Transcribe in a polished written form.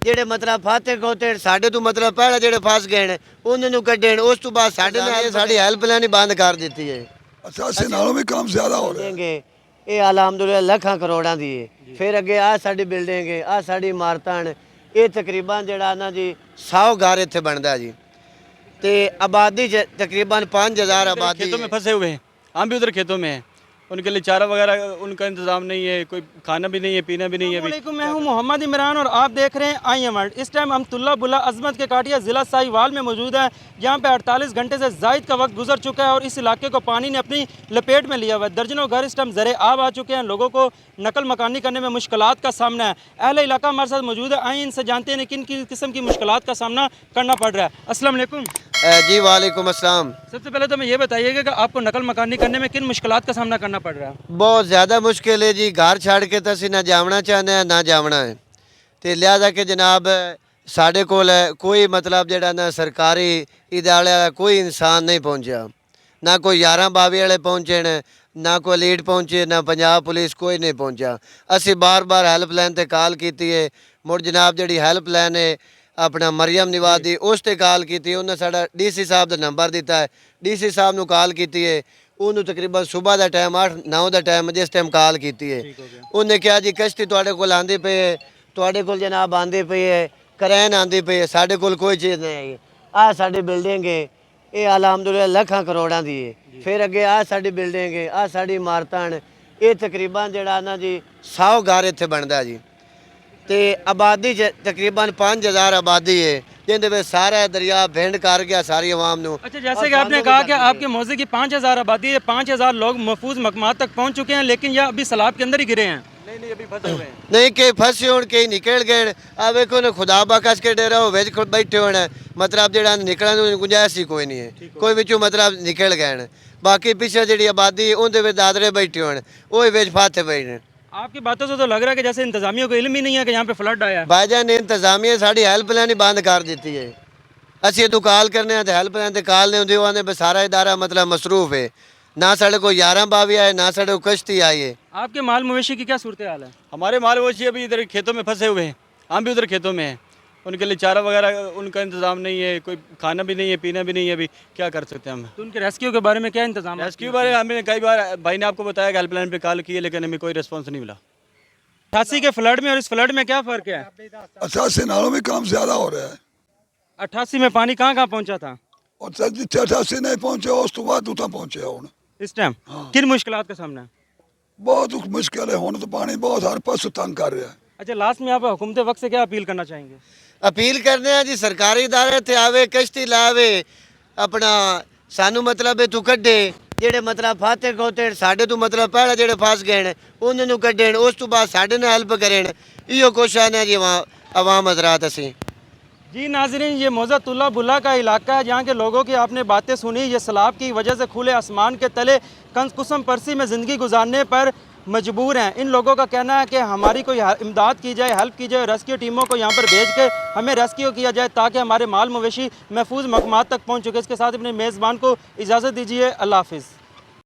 ਜਿਹੜੇ ਮਤਲਬ ਫਾਤੇ ਖੋਤੇ ਸਾਡੇ ਤੋਂ ਮਤਲਬ ਪਹਿਲਾਂ ਜਿਹੜੇ ਫਸ ਗਏ ਨੇ ਉਹਨਾਂ ਨੂੰ ਕੱਢਣ, ਉਸ ਤੋਂ ਬਾਅਦ ਸਾਡੇ ਨਾਲ ਸਾਡੀ ਹੈਲਪਲਾਈਨ ਹੀ ਬੰਦ ਕਰ ਦਿੱਤੀ ਹੈ। अच्छा से नालों में काम ज्यादा हो रहा है। ਦੇਂਗੇ ਇਹ ਅਲਹਮਦੁਲਿਲਾ ਲੱਖਾਂ ਕਰੋੜਾਂ ਦੀ ਹੈ। ਫਿਰ ਅੱਗੇ ਆ ਸਾਡੀ ਬਿਲਡਿੰਗ ਹੈ, ਆ ਸਾਡੀ ਇਮਾਰਤਾਂ ਨੇ, ਇਹ ਤਕਰੀਬਨ ਜਿਹੜਾ ਨਾ ਜੀ 100 ਘਰ ਇੱਥੇ ਬਣਦਾ ਜੀ ਤੇ ਆਬਾਦੀ ਤਕਰੀਬਨ 5000 आबादी खेतों में फंसे हुए हैं, हम भी उधर खेतों में हैं, उनके लिए चारा वगैरह उनका इंतज़ाम नहीं है, कोई खाना भी नहीं है, पीना भी नहीं है। अस्सलामुअलैकुम, मैं हूं मोहम्मद इमरान और आप देख रहे हैं आई एम वर्ल्ड। इस टाइम हम तुल्ला बुला अजमत के काटिया ज़िला साहिवाल में मौजूद है, जहां पे 48 घंटे से ज़ायद का वक्त गुजर चुका है और इस इलाके को पानी ने अपनी लपेट में लिया हुआ है। दर्जनों घर इस टाइम ज़रे आब आ चुके हैं, लोगों को नकल मकानी करने में मुश्किलात का सामना है। अहले इलाका हमारे साथ मौजूद है, आइए इनसे जानते हैं किन किन किस्म की मुश्किलात का सामना करना पड़ रहा है। अस्सलाम वालेकुम जी वालेकुम अस्सलाम। सबसे पहले तो मैं ये बताइएगा कि आपको नकल मकानी करने में किन मुश्किलात का सामना करना पड़ रहा है? ਬਹੁਤ ਜ਼ਿਆਦਾ ਮੁਸ਼ਕਿਲ ਹੈ ਜੀ, ਘਰ ਛੱਡ ਕੇ ਤਾਂ ਅਸੀਂ ਨਾ ਜਾਵਣਾ ਚਾਹੁੰਦੇ ਹਾਂ ਨਾ ਜਾਵਣਾ ਹੈ ਤੇ ਲਿਹਾਜ਼ਾ ਕਿ ਜਨਾਬ ਸਾਡੇ ਕੋਲ ਕੋਈ ਮਤਲਬ ਜਿਹੜਾ ਨਾ ਸਰਕਾਰੀ ਇਦਾਰੇ ਵਾਲਾ ਕੋਈ ਇਨਸਾਨ ਨਹੀਂ ਪਹੁੰਚਿਆ, ਨਾ ਕੋਈ 11-22 ਵਾਲੇ ਪਹੁੰਚੇ ਨੇ, ਨਾ ਕੋਈ ਲੀਡ ਪਹੁੰਚੇ, ਨਾ ਪੰਜਾਬ ਪੁਲਿਸ, ਕੋਈ ਨਹੀਂ ਪਹੁੰਚਿਆ। ਅਸੀਂ ਬਾਰ-ਬਾਰ ਹੈਲਪਲਾਈਨ ਤੇ ਕਾਲ ਕੀਤੀ ਹੈ, ਮੁੜ ਜਨਾਬ ਜਿਹੜੀ ਹੈਲਪਲਾਈਨ ਹੈ ਆਪਣਾ ਮਰੀਮ ਨਿਵਾਜ਼ ਦੀ ਉਸ ਤੇ ਕਾਲ ਕੀਤੀ, ਉਹਨੇ ਸਾਡਾ ਡੀਸੀ ਸਾਹਿਬ ਦਾ ਨੰਬਰ ਦਿੱਤਾ ਹੈ, ਡੀਸੀ ਸਾਹਿਬ ਨੂੰ ਕਾਲ ਕੀਤੀ ਹੈ, ਉਹਨੂੰ ਤਕਰੀਬਨ ਸਵੇਰ ਦਾ ਟਾਈਮ 8-9 ਦਾ ਟਾਈਮ ਜਿਸ ਟਾਈਮ ਕਾਲ ਕੀਤੀ ਹੈ ਉਹਨੇ ਕਿਹਾ ਜੀ ਕਸ਼ਤੀ ਤੁਹਾਡੇ ਕੋਲ ਆਂਦੀ ਪਈ ਹੈ, ਤੁਹਾਡੇ ਕੋਲ ਜਨਾਬ ਆਂਦੀ ਪਈ ਹੈ, ਕਰੇਨ ਆਂਦੀ ਪਈ ਹੈ, ਸਾਡੇ ਕੋਲ ਕੋਈ ਚੀਜ਼ ਨਹੀਂ ਹੈ। ਆ ਸਾਡੀ ਬਿਲਡਿੰਗ ਹੈ, ਇਹ ਅਲਹਮਦੁਲਿਲਾ ਲੱਖਾਂ ਕਰੋੜਾਂ ਦੀ ਹੈ। ਫਿਰ ਅੱਗੇ ਆ ਸਾਡੀ ਬਿਲਡਿੰਗ ਹੈ, ਆ ਸਾਡੀ ਇਮਾਰਤਾਂ ਨੇ, ਇਹ ਤਕਰੀਬਨ ਜਿਹੜਾ ਨਾ ਜੀ 100 ਘਰ ਇੱਥੇ ਬਣਦਾ ਜੀ ਤੇ ਆਬਾਦੀ ਤਕਰੀਬਨ 5000 आबादी है जिनके में सारा दरिया भेंड कर गया सारी आवाम ਨੂੰ। अच्छा, जैसे कि आपने कहा कि आपके मौजे की 5000 आबादी है, 5000 लोग महफूज मकामात तक पहुंच चुके हैं, लेकिन ये अभी सैलाब के अंदर ही गिरे हैं। नहीं अभी फंसे हुए हैं। नहीं कि फंसे होण कई निकल गए आ वेखो ने खुदा बाकस के डेरा हो विच बैठे होने मतलब जेड़ा निकलण दी गुंजाइश ही कोई नहीं है, कोई विचों मतलब निकल गए ने, बाकी पीछे जेड़ी आबादी उनदे विच दादरे बैठे होने ओही विच फाते पए ने। आपकी बातों से तो लग रहा है कि जैसे इंतजामिया को इल्म ही नहीं है कि यहाँ पे फ्लड आया है। भाईजान ने इंतजामिया साड़ी हेल्पलाइन ही बंद कर दी है, ਅਸੀਂ ਇਹਨੂੰ ਕਾਲ ਕਰਨੇ ਆ ਤੇ ਹੈਲਪਲਾਈਨ ਤੇ ਕਾਲ ਨਹੀਂ ਹੁੰਦੀ, ਉਹਨੇ ਬਸ ਸਾਰਾ ਇਦਾਰਾ ਮਤਲਬ ਮਸਰੂਫ ਹੈ, ਨਾ ਸਾਡੇ ਕੋਲ 11-22 ਆਏ, ਨਾ ਸਾਡੇ ਕੋਲ कश्ती आई है। आपके माल मवेशी की क्या सूरत हाल है? हमारे माल मवेशी अभी इधर खेतों में फंसे हुए हैं, हम भी उधर खेतों में हैं, उनके लिए चारा वगैरह उनका इंतज़ाम नहीं है, कोई खाना भी नहीं है, पीना भी नहीं है, अभी क्या कर सकते हैं हम। तो उनके रेस्क्यू के बारे में क्या इंतजाम? रेस्क्यू बारे हमने कई बार भाई ने आपको बताया कि हेल्पलाइन पे कॉल की है, लेकिन हमें कोई रिस्पॉन्स नहीं मिला। 88 के फ्लड में और इस फ्लड में क्या फ़र्क है? अच्छा से नालों में काम ज्यादा हो रहा है 88 में पानी कहाँ कहाँ पहुँचा था और जिथे 88 नहीं पहुंचे उस तो बाद उतना पहुंचे हूँ इस टाइम? किन मुश्किलात का सामना है? बहुत मुश्किल है, हुण तो पानी बहुत हर पासों तंग कर रहा है। अच्छा, लास्ट में आप हुकूमत वक्त से क्या अपील करना चाहेंगे? अपील करने हैं जी सरकारी इदारे ते आवे, कश्ती लावे, अपना सानू मतलब तू कड्डे ਜਿਹੜੇ ਮਤਲਬ ਫਾਤੇ ਖੋਤੇ ਸਾਡੇ ਤੋਂ ਮਤਲਬ ਪਹਿਲਾਂ ਜਿਹੜੇ ਫਸ ਗਏ ਨੇ ਉਹਨਾਂ ਨੂੰ ਕੱਢਣ, ਉਸ ਤੋਂ ਬਾਅਦ ਸਾਡੇ ਨਾਲ ਹੈਲਪ ਕਰਨ, ਇਹੋ ਕੋਸ਼ਿਸ਼ ਹੈ ਜੀ आवाम हजरात ਅਸੀਂ। जी नाजरीन, ये मौजा तुल्ला बुला का इलाका है, जहाँ के लोगों की आपने बातें सुनी। ये सैलाब की वजह से खुले आसमान के तले कंसकुसम परसी में ज़िंदगी गुजारने पर मजबूर हैं। इन लोगों का कहना है कि हमारी कोई इमदाद की जाए, हेल्प की जाए, रेस्क्यू टीमों को यहाँ पर भेज के हमें रेस्क्यू किया जाए ताकि हमारे माल मवेशी महफूज मकामात तक पहुँच चुके। इसके साथ अपने मेज़बान को इजाज़त दीजिए। अल्लाह हाफिज़।